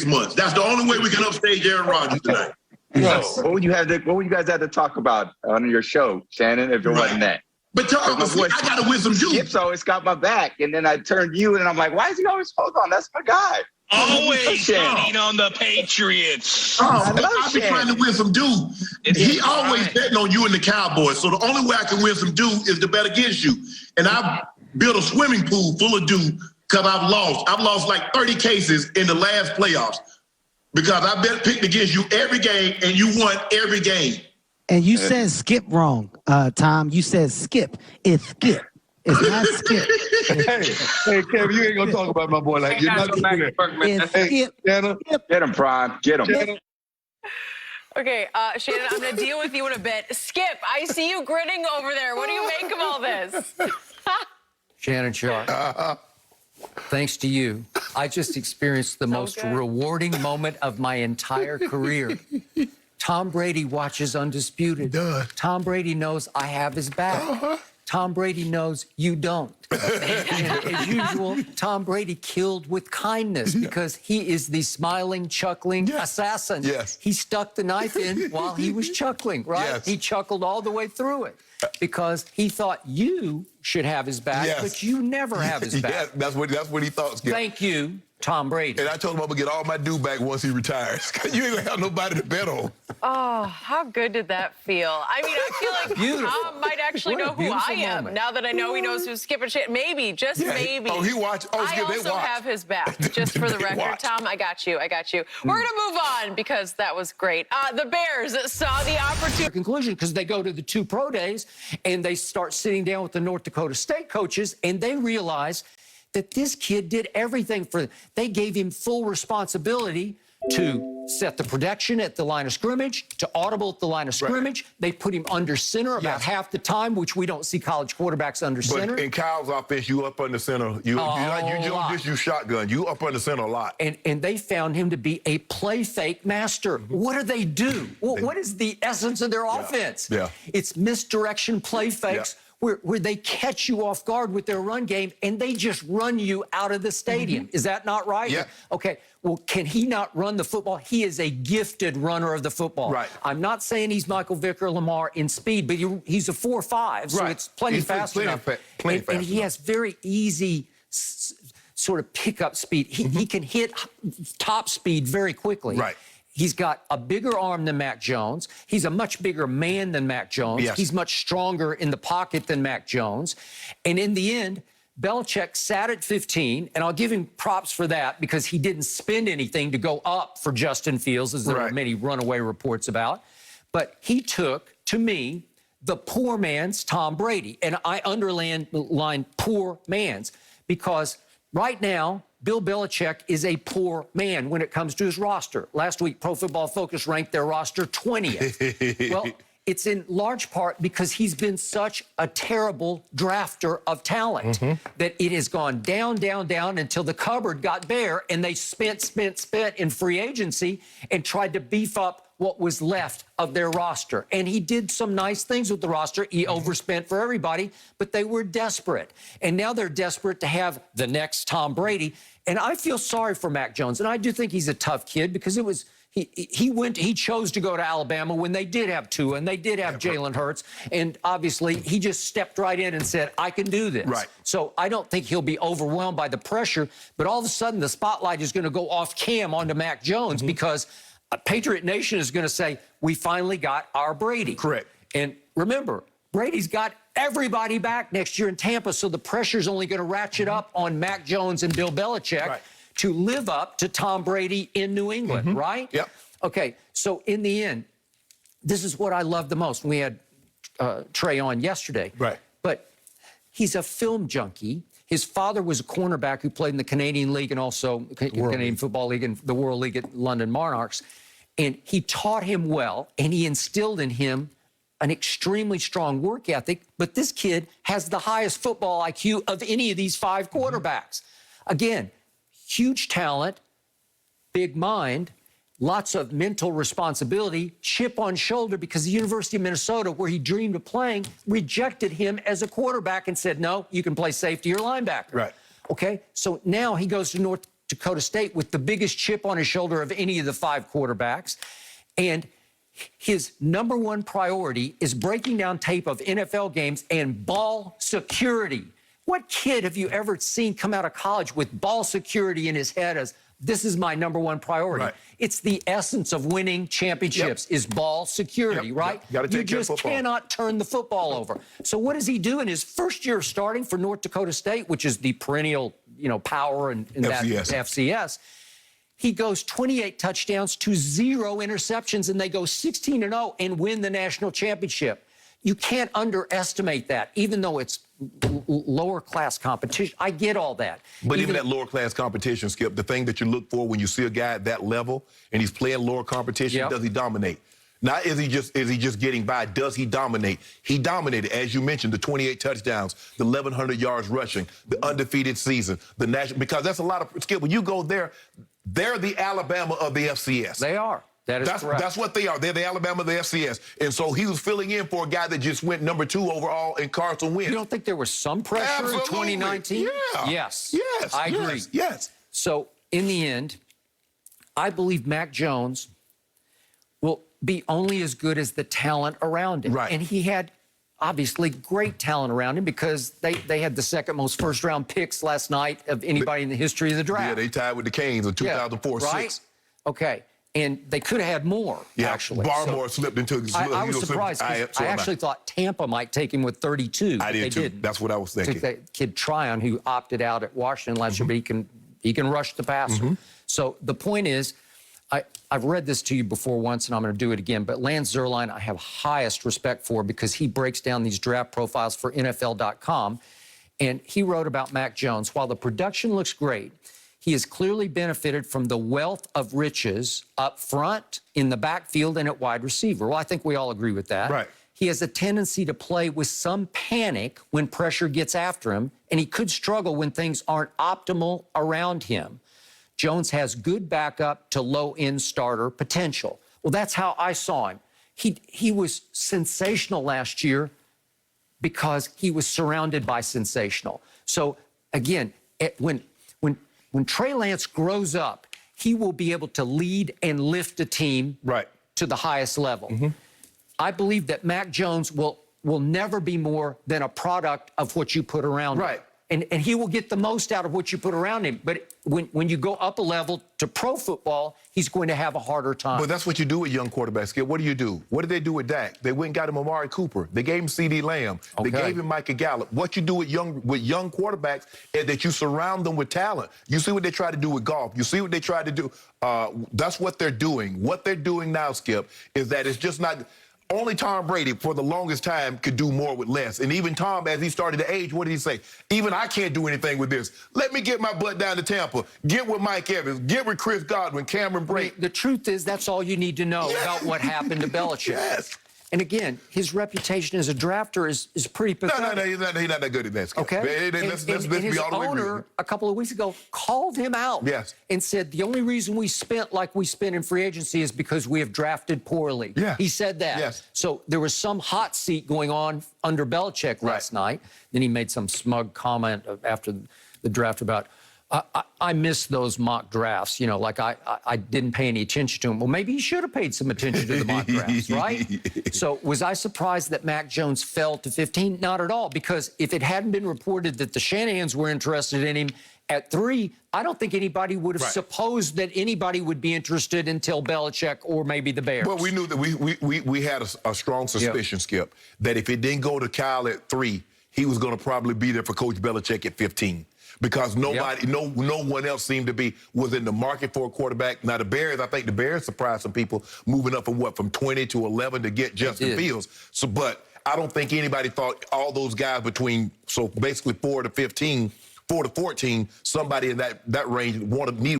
months. That's the only way we can upstage Aaron Rodgers tonight. Yes. What would you guys have to talk about on your show, Shannon, if it wasn't that? But Tom, I got to win some juice. Skip's always got my back, and then I turned you, and I'm like, why is he always, hold on, that's my guy. Always betting on the Patriots. I've been trying to win some due. He always betting on you and the Cowboys. So the only way I can win some due is to bet against you. And I built a swimming pool full of due because I've lost. I've lost like 30 cases in the last playoffs because I picked against you every game, and you won every game. And you said Skip wrong, Tom. You said Skip. It's Skip. It's not Skip. Hey, Kevin, you ain't gonna talk about my boy like you're not gonna do that. It's Skip. Get him, Prime. Get him. Okay, Shannon, I'm going to deal with you in a bit. Skip, I see you grinning over there. What do you make of all this? Shannon Sharp, thanks to you, I just experienced the most rewarding moment of my entire career. Tom Brady watches Undisputed. Tom Brady knows I have his back. Tom Brady knows you don't. And as usual, Tom Brady killed with kindness because he is the smiling, chuckling assassin. Yes. He stuck the knife in while he was chuckling, right? Yes. He chuckled all the way through it because he thought you should have his back, but you never have his back. Yeah, that's what he thought, Skip. Thank you, Tom Brady. And I told him I'm gonna get all my due back once he retires. You ain't gonna have nobody to bet on. Oh, how good did that feel? I mean, I feel like Tom might actually know who I am now that I know he knows who's Skip and Shannon. Maybe, just maybe. Oh, he watched. Oh, Skip, I also have his back. Just for the record, Tom, I got you. We're gonna move on because that was great. The Bears saw the opportunity. Conclusion, because they go to the 2 pro days and they start sitting down with the North Dakota State coaches and they realize that this kid did everything for them. They gave him full responsibility to set the protection at the line of scrimmage, to audible at the line of scrimmage. They put him under center about half the time, which we don't see college quarterbacks under center. But in Kyle's offense, you up under center. You don't just use shotgun. You up under center a lot. And they found him to be a play fake master. What do they do? What is the essence of their offense? It's misdirection play fakes. Where they catch you off guard with their run game and they just run you out of the stadium. Is that not right? Yeah. Okay, well, can he not run the football? He is a gifted runner of the football. Right. I'm not saying he's Michael Vick or Lamar in speed, but he's a 4.5, so it's plenty fast enough. And he has very easy sort of pickup speed. He can hit top speed very quickly. Right. He's got a bigger arm than Mac Jones. He's a much bigger man than Mac Jones. Yes. He's much stronger in the pocket than Mac Jones. And in the end, Belichick sat at 15, and I'll give him props for that because he didn't spend anything to go up for Justin Fields, as there are many runaway reports about. But he took, to me, the poor man's Tom Brady. And I underline poor man's because right now, Bill Belichick is a poor man when it comes to his roster. Last week, Pro Football Focus ranked their roster 20th. Well, it's in large part because he's been such a terrible drafter of talent that it has gone down, down, down until the cupboard got bare and they spent in free agency and tried to beef up what was left of their roster. And he did some nice things with the roster. He overspent for everybody, but they were desperate. And now they're desperate to have the next Tom Brady. And I feel sorry for Mac Jones. And I do think he's a tough kid because he chose to go to Alabama when they did have Tua and they did have Jalen Hurts. And obviously he just stepped right in and said, I can do this. Right. So I don't think he'll be overwhelmed by the pressure, but all of a sudden the spotlight is going to go off cam onto Mac Jones because Patriot Nation is going to say, we finally got our Brady. Correct. And remember, Brady's got everybody back next year in Tampa, so the pressure's only going to ratchet up on Mac Jones and Bill Belichick to live up to Tom Brady in New England, right? Yep. Okay, so in the end, this is what I love the most. We had Trey on yesterday. Right. But he's a film junkie. His father was a cornerback who played in the Canadian League and also Canadian Football League and the World League at London Monarchs. And he taught him well, and he instilled in him an extremely strong work ethic. But this kid has the highest football IQ of any of these 5 quarterbacks. Again, huge talent, big mind, lots of mental responsibility, chip on shoulder because the University of Minnesota, where he dreamed of playing, rejected him as a quarterback and said, no, you can play safety or linebacker. Right. Okay, so now he goes to North Dakota State with the biggest chip on his shoulder of any of the 5 quarterbacks. And his number one priority is breaking down tape of NFL games and ball security. What kid have you ever seen come out of college with ball security in his head as, this is my number one priority? Right. It's the essence of winning championships is ball security, right? Gotta You take care of just football. cannot turn the football over. So what does he do in his first year of starting for North Dakota State, which is the perennial, power in that FCS? He goes 28 touchdowns to 0 interceptions, and they go 16-0 and win the national championship. You can't underestimate that, even though it's lower class competition. I get all that. But even that lower class competition, Skip, the thing that you look for when you see a guy at that level and he's playing lower competition, does he dominate? Not is he just getting by, does he dominate? He dominated, as you mentioned, the 28 touchdowns, the 1,100 yards rushing, the undefeated season, the national, because that's a lot of, Skip, when you go there, they're the Alabama of the FCS. They are. That's correct. That's what they are. They're the Alabama of the FCS. And so he was filling in for a guy that just went number 2 overall in Carson Wentz. You don't think there was some pressure in 2019? Yeah. Yes. Yes. I agree. Yes. So in the end, I believe Mac Jones will be only as good as the talent around him. Right. And he had obviously great talent around him because they had the second most first-round picks last night of anybody in the history of the draft. Yeah, they tied with the Canes in 2004-6. Right? Okay. And they could have had more, actually. Barmore slipped into the I was surprised. I actually thought Tampa might take him with 32. I did, too. Didn't. That's what I was thinking. Took that kid Tryon, who opted out at Washington last year, but he can rush the passer. So the point is, I've read this to you before once, and I'm going to do it again, but Lance Zierlein I have highest respect for because he breaks down these draft profiles for NFL.com, and he wrote about Mac Jones. While the production looks great, he has clearly benefited from the wealth of riches up front, in the backfield, and at wide receiver. Well, I think we all agree with that. Right. He has a tendency to play with some panic when pressure gets after him, and he could struggle when things aren't optimal around him. Jones has good backup to low-end starter potential. Well, that's how I saw him. He was sensational last year because he was surrounded by sensational. So, again, when Trey Lance grows up, he will be able to lead and lift a team to the highest level. I believe that Mac Jones will never be more than a product of what you put around him. And he will get the most out of what you put around him. But when you go up a level to pro football, he's going to have a harder time. But that's what you do with young quarterbacks, Skip. What do? What did they do with Dak? They went and got him Amari Cooper. They gave him C.D. Lamb. They gave him Micah Gallup. What you do with young quarterbacks is that you surround them with talent. You see what they try to do with golf. You see what they try to do. That's what they're doing. What they're doing now, Skip, is that it's just not... Only Tom Brady, for the longest time, could do more with less. And even Tom, as he started to age, what did he say? Even I can't do anything with this. Let me get my butt down to Tampa. Get with Mike Evans. Get with Chris Godwin, Cameron Brate. The truth is, that's all you need to know about what happened to Belichick. And again, his reputation as a drafter is pretty pathetic. No, he's not that good at that, Skip. Okay? Let's and be his all the way owner, real. a couple of weeks ago, called him out and said, the only reason we spent like we spent in free agency is because we have drafted poorly. He said that. So there was some hot seat going on under Belichick last night. Then he made some smug comment after the draft about, I missed those mock drafts, like I didn't pay any attention to them. Well, maybe he should have paid some attention to the mock drafts, right? So was I surprised that Mac Jones fell to 15? Not at all, because if it hadn't been reported that the Shanahans were interested in him at 3, I don't think anybody would have supposed that anybody would be interested until Belichick or maybe the Bears. Well, we knew that we had a strong suspicion, Skip, that if it didn't go to Kyle at 3, he was going to probably be there for Coach Belichick at 15. Because nobody, no one else seemed to was in the market for a quarterback. Now, the Bears, I think the Bears surprised some people moving up from 20 to 11 to get Justin Fields. So, but I don't think anybody thought all those guys basically 4 to 14, somebody in that range need